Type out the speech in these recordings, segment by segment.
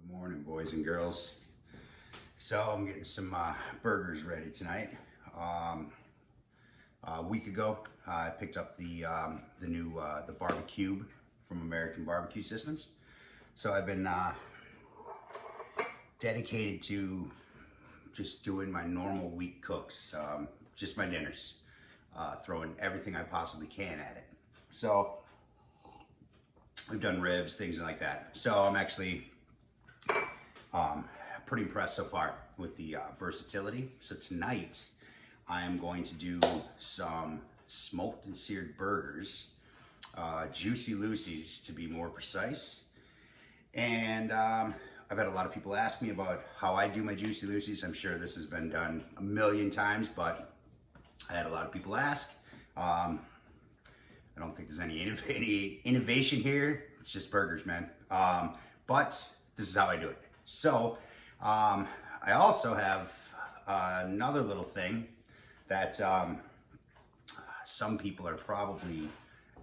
Good morning, boys and girls. So I'm getting some burgers ready tonight. A week ago, I picked up the new the barbecue from American Barbecue Systems. So I've been dedicated to just doing my normal week cooks, just my dinners, throwing everything I possibly can at it. So we've done ribs, things like that. So I'm actually pretty impressed so far with the versatility. So tonight I am going to do some smoked and seared burgers, Juicy Lucy's to be more precise. And I've had a lot of people ask me about how I do my Juicy Lucy's. I'm sure this has been done a million times, but I had a lot of people ask. I don't think there's any innovation here. It's just burgers, man. But this is how I do it. So I also have another little thing that some people are probably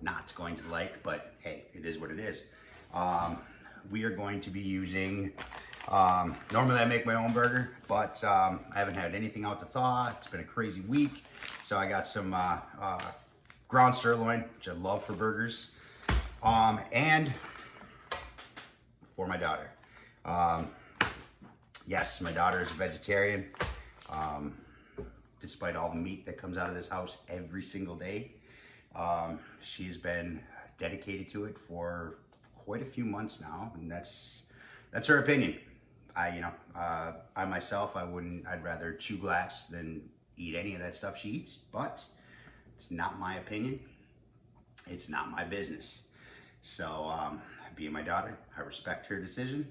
not going to like, but hey, it is what it is. We are going to be using, normally I make my own burger, but I haven't had anything out to thaw. It's been a crazy week. So I got some ground sirloin, which I love for burgers, and for my daughter. Yes, my daughter is a vegetarian. Despite all the meat that comes out of this house every single day, she's been dedicated to it for quite a few months now, and that's her opinion. I myself, I'd rather chew glass than eat any of that stuff she eats, but it's not my opinion. It's not my business. So, being my daughter, I respect her decision,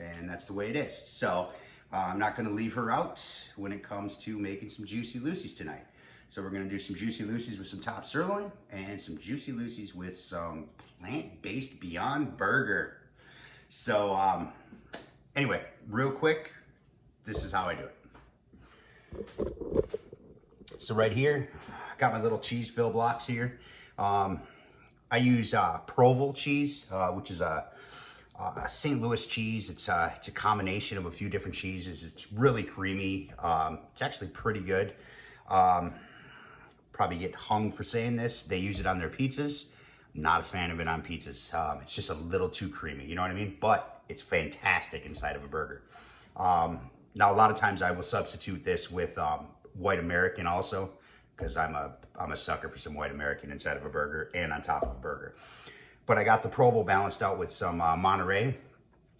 and that's the way it is. So, I'm not gonna leave her out when it comes to making some Juicy Lucy's tonight. So we're gonna do some Juicy Lucy's with some top sirloin and some Juicy Lucy's with some plant-based Beyond Burger. So, anyway, real quick, this is how I do it. So right here, I got my little cheese fill blocks here. I use Provel cheese, which is a St. Louis cheese. It's a combination of a few different cheeses. It's really creamy. It's actually pretty good. Probably get hung for saying this. They use it on their pizzas. Not a fan of it on pizzas. It's just a little too creamy, you know what I mean? But it's fantastic inside of a burger. Now, a lot of times I will substitute this with white American also, because I'm a sucker for some white American inside of a burger and on top of a burger. But I got the Provo balanced out with some Monterey,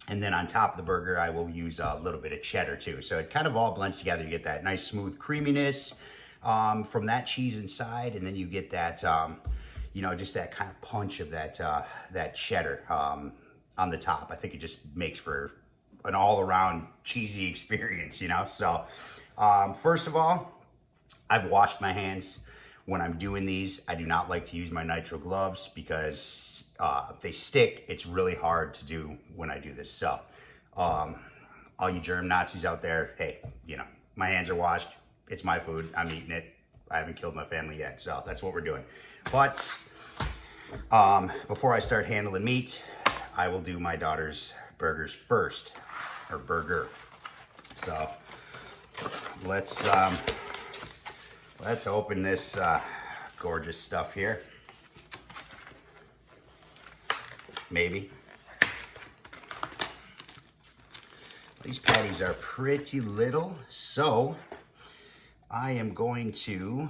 and then on top of the burger I will use a little bit of cheddar too. So it kind of all blends together. You get that nice smooth creaminess from that cheese inside, and then you get that just that kind of punch of that cheddar on the top. I think it just makes for an all-around cheesy experience, you know. So first of all, I've washed my hands when I'm doing these. I do not like to use my nitrile gloves because they stick. It's really hard to do when I do this. So all you germ Nazis out there, hey, my hands are washed. It's my food. I'm eating it. I haven't killed my family yet. So that's what we're doing. But before I start handling meat, I will do my daughter's burgers first, or burger. So let's open this gorgeous stuff here. Maybe. These patties are pretty little, so I am going to,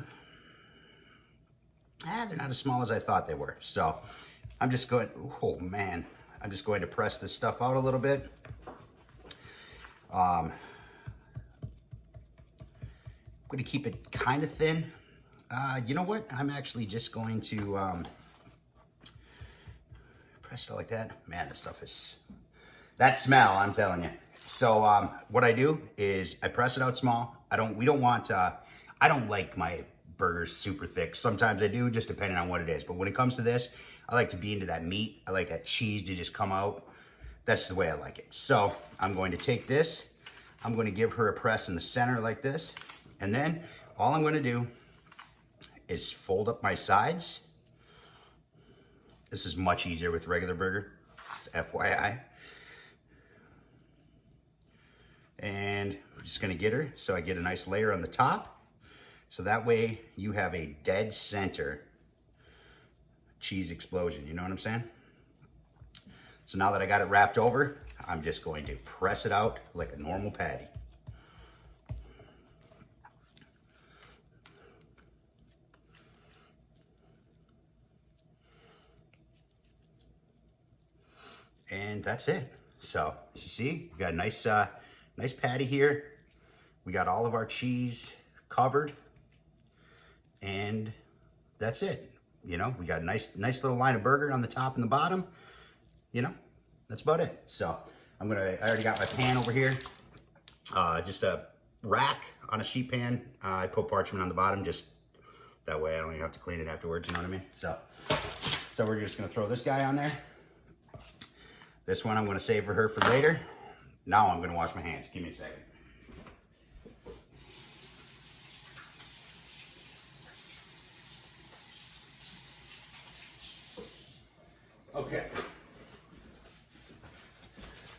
they're not as small as I thought they were. So I'm just going, oh man, I'm just going to press this stuff out a little bit. I'm going to keep it kind of thin. You know what? I'm actually just going to press it like that. Man, this stuff is, that smell, I'm telling you. So what I do is I press it out small. I don't like my burgers super thick. Sometimes I do, just depending on what it is. But when it comes to this, I like to be into that meat. I like that cheese to just come out. That's the way I like it. So I'm going to take this. I'm going to give her a press in the center like this. And then all I'm going to do is fold up my sides. This is much easier with regular burger, FYI. And I'm just gonna get her so I get a nice layer on the top. So that way you have a dead center cheese explosion, you know what I'm saying? So now that I got it wrapped over, I'm just going to press it out like a normal patty. And that's it. So you see, we got a nice patty here. We got all of our cheese covered, and that's it. You know, we got a nice little line of burger on the top and the bottom. You know, that's about it. So I already got my pan over here. Just a rack on a sheet pan. I put parchment on the bottom, just that way I don't even have to clean it afterwards, you know what I mean? So we're just gonna throw this guy on there. This one I'm gonna save for her for later. Now I'm gonna wash my hands. Give me a second. Okay.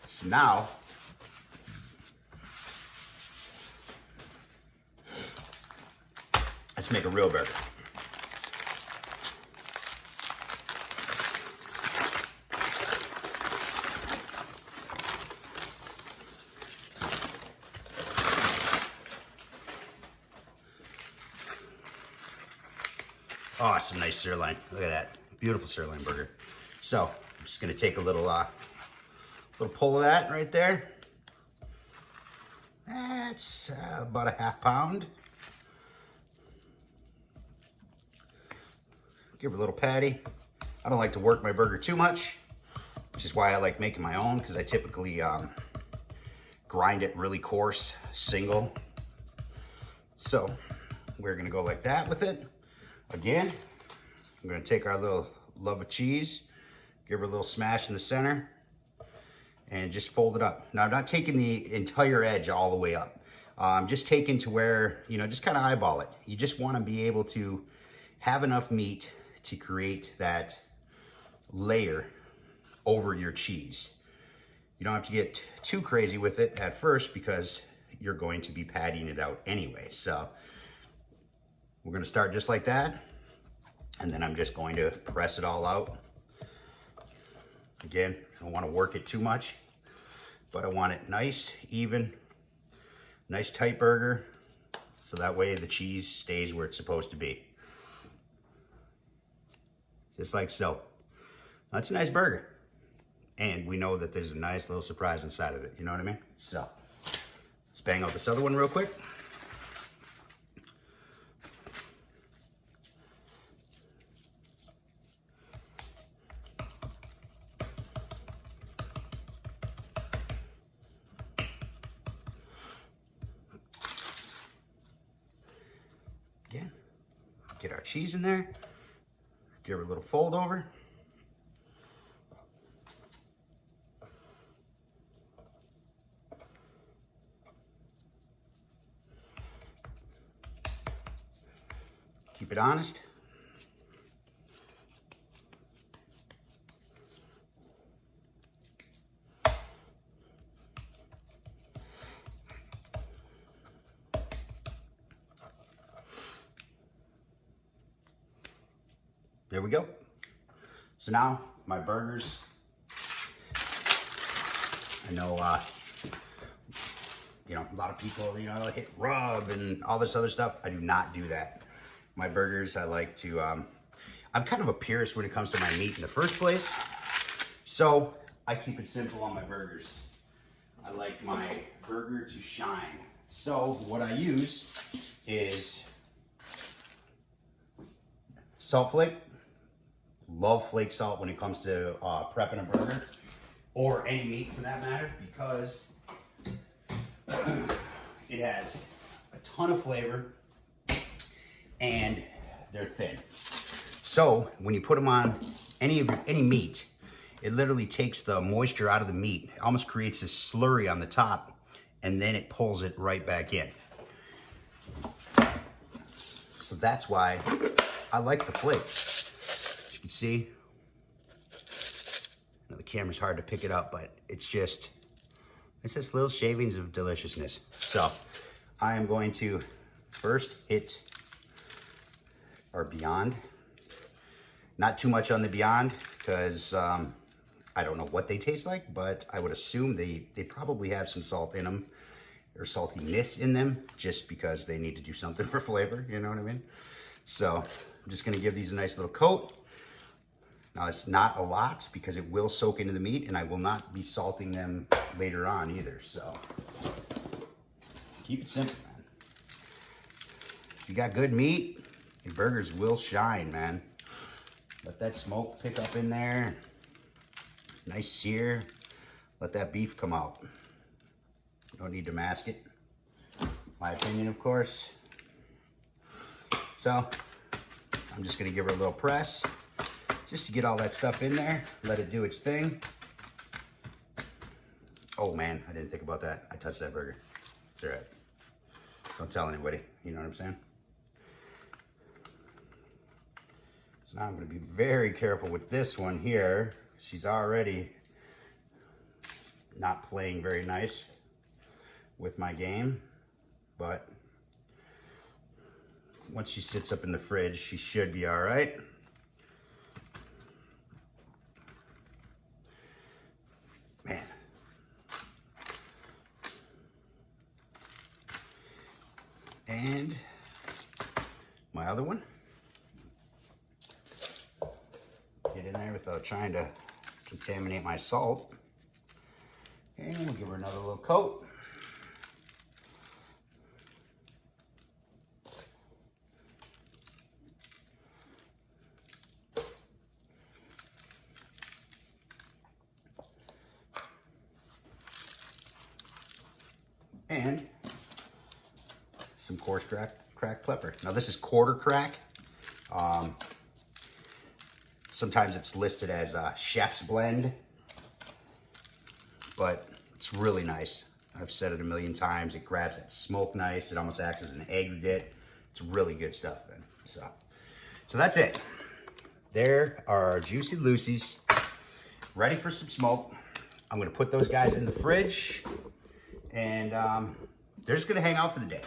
So now, let's make a real burger. Oh, some nice sirloin. Look at that. Beautiful sirloin burger. So I'm just gonna take a little pull of that right there. That's about a ½ pound. Give her a little patty. I don't like to work my burger too much, which is why I like making my own, because I typically grind it really coarse, single. So we're gonna go like that with it. Again, I'm gonna take our little love of cheese, give her a little smash in the center, and just fold it up. Now I'm not taking the entire edge all the way up. I'm just taking to where, you know, just kind of eyeball it. You just wanna be able to have enough meat to create that layer over your cheese. You don't have to get too crazy with it at first because you're going to be pattying it out anyway. So we're gonna start just like that, and then I'm just going to press it all out. Again, I don't wanna work it too much, but I want it nice, even, nice tight burger, so that way the cheese stays where it's supposed to be. Just like so. That's a nice burger. And we know that there's a nice little surprise inside of it, you know what I mean? So, let's bang out this other one real quick. Again, get our cheese in there. Give her a little fold over. Keep it honest. There we go. So now my burgers, I know, you know, a lot of people, you know, hit rub and all this other stuff. I do not do that. My burgers, I like to, I'm kind of a purist when it comes to my meat in the first place. So I keep it simple on my burgers. I like my burger to shine. So what I use is salt flake. Love flake salt when it comes to prepping a burger, or any meat for that matter, because it has a ton of flavor and they're thin. So when you put them on any meat, it literally takes the moisture out of the meat. It almost creates this slurry on the top, and then it pulls it right back in. So that's why I like the flake. As you can see, the camera's hard to pick it up, but it's just It's just little shavings of deliciousness. So I am going to first hit our Beyond. Not too much on the Beyond because I don't know what they taste like, but I would assume they probably have some salt in them or saltiness in them just because they need to do something for flavor, you know what I mean? So I'm just gonna give these a nice little coat. Now it's not a lot because it will soak into the meat and I will not be salting them later on either, so keep it simple, man. If you got good meat, your burgers will shine, man. Let that smoke pick up in there. Nice sear. Let that beef come out. Don't need to mask it. My opinion, of course. So I'm just gonna give her a little press just to get all that stuff in there. Let it do its thing. Oh man, I didn't think about that. I touched that burger. It's all right. Don't tell anybody, you know what I'm saying? So now I'm gonna be very careful with this one here. She's already not playing very nice with my game, but once she sits up in the fridge, she should be all right. Man. And my other one. Get in there without trying to contaminate my salt. And we'll give her another little coat. And some coarse cracked pepper. Now this is quarter crack. Sometimes it's listed as a chef's blend, but it's really nice. I've said it a million times. It grabs that smoke nice. It almost acts as an aggregate. It's really good stuff, man. So that's it. There are our Juicy Lucy's, ready for some smoke. I'm gonna put those guys in the fridge, and they're just gonna hang out for the day.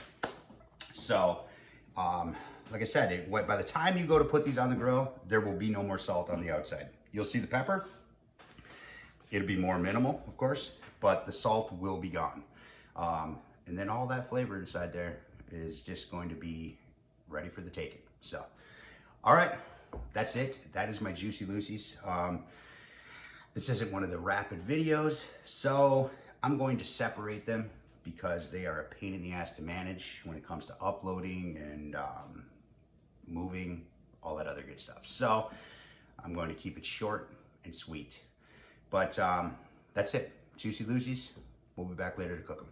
So, like I said, by the time you go to put these on the grill, there will be no more salt on the outside. You'll see the pepper. It'll be more minimal, of course, but the salt will be gone. And then all that flavor inside there is just going to be ready for the taking. So, all right, that's it. That is my Juicy Lucy's. This isn't one of the rapid videos, so I'm going to separate them because they are a pain in the ass to manage when it comes to uploading and moving, all that other good stuff. So I'm going to keep it short and sweet. But that's it. Juicy Lucy's. We'll be back later to cook them.